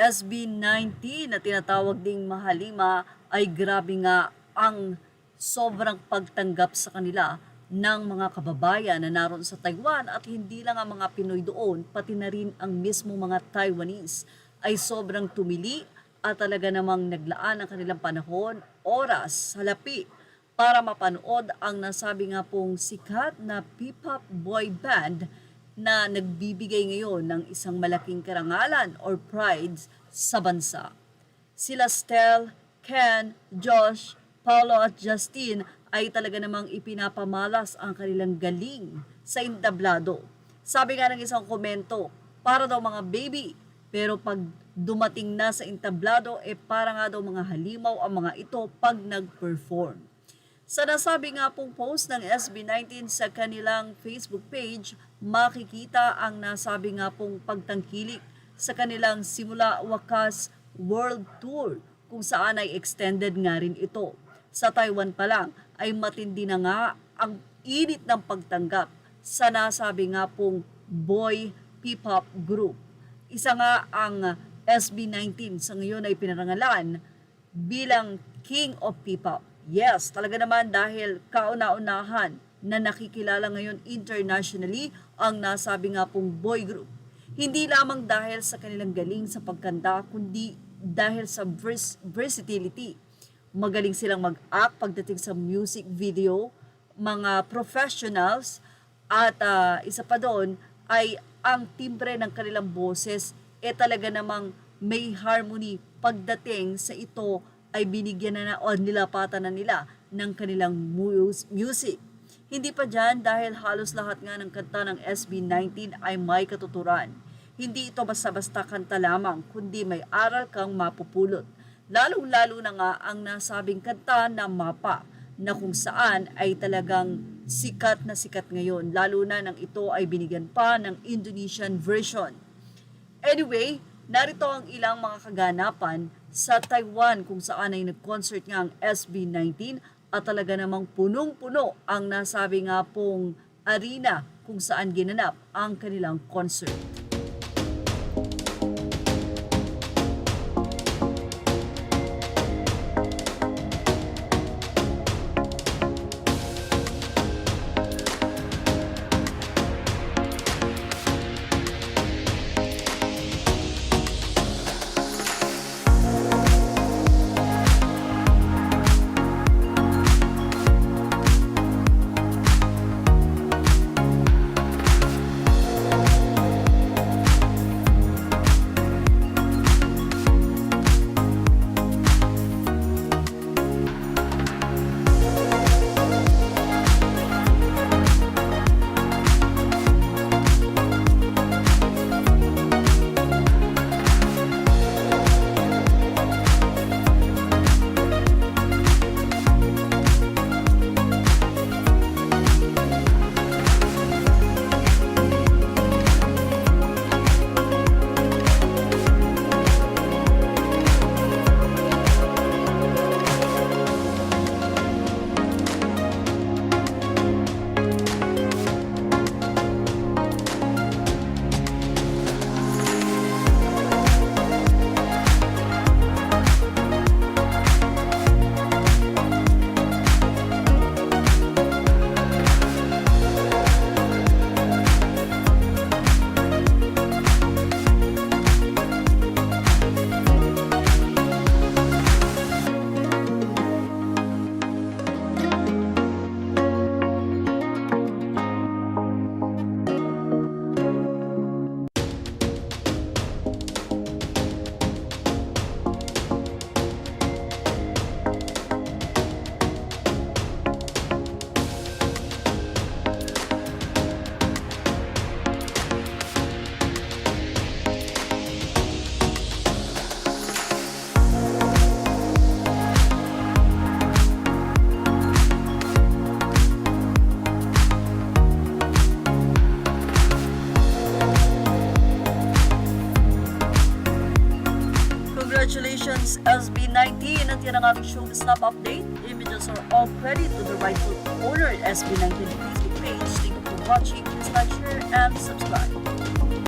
SB19 na tinatawag ding Mahalima ay grabe nga ang sobrang pagtanggap sa kanila ng mga kababayan na naroon sa Taiwan at hindi lang ang mga Pinoy doon, pati na rin ang mismo mga Taiwanese ay sobrang tumili at talaga namang naglaan ang kanilang panahon, oras, salapi para mapanood ang nasabi nga pong sikat na P-pop boy band na nagbibigay ngayon ng isang malaking karangalan or pride sa bansa. Sila Stel, Ken, Josh, Paulo at Justin ay talaga namang ipinapamalas ang kanilang galing sa entablado. Sabi nga ng isang komento, para daw mga baby, pero pag dumating na sa entablado, para nga daw mga halimaw ang mga ito pag nag-perform. Sa nasabi nga pong post ng SB19 sa kanilang Facebook page, makikita ang nasabi nga pong pagtangkilik sa kanilang simula wakas world tour kung saan ay extended nga rin ito. Sa Taiwan pa lang ay matindi na nga ang init ng pagtanggap sa nasabi nga pong boy P-pop group. Isa nga ang SB19 sa ngayon ay pinarangalan bilang King of P-pop. Yes, talaga naman dahil kauna-unahan na nakikilala ngayon internationally ang nasabi nga pong boy group. Hindi lamang dahil sa kanilang galing sa pagkanta, kundi dahil sa versatility. Magaling silang mag-act pagdating sa music video, mga professionals, at isa pa doon ay ang timbre ng kanilang boses talaga namang may harmony pagdating sa ito ay binigyan na o nilapatan na nila ng kanilang music. Hindi pa dyan dahil halos lahat nga ng kanta ng SB19 ay may katuturan. Hindi ito basta-basta kanta lamang, kundi may aral kang mapupulot. Lalong-lalo na nga ang nasabing kanta na Mapa, na kung saan ay talagang sikat na sikat ngayon, lalo na nang ito ay binigyan pa ng Indonesian version. Anyway, narito ang ilang mga kaganapan sa Taiwan kung saan ay nag-concert nga ang SB19 at talaga namang punong-puno ang nasabi nga pong arena kung saan ginanap ang kanilang concert. Congratulations SB19 at yan ang aming show snap update. Images are all credit to the rightful owner at SB19 Facebook page. Thank you for watching. Please like, share, and subscribe.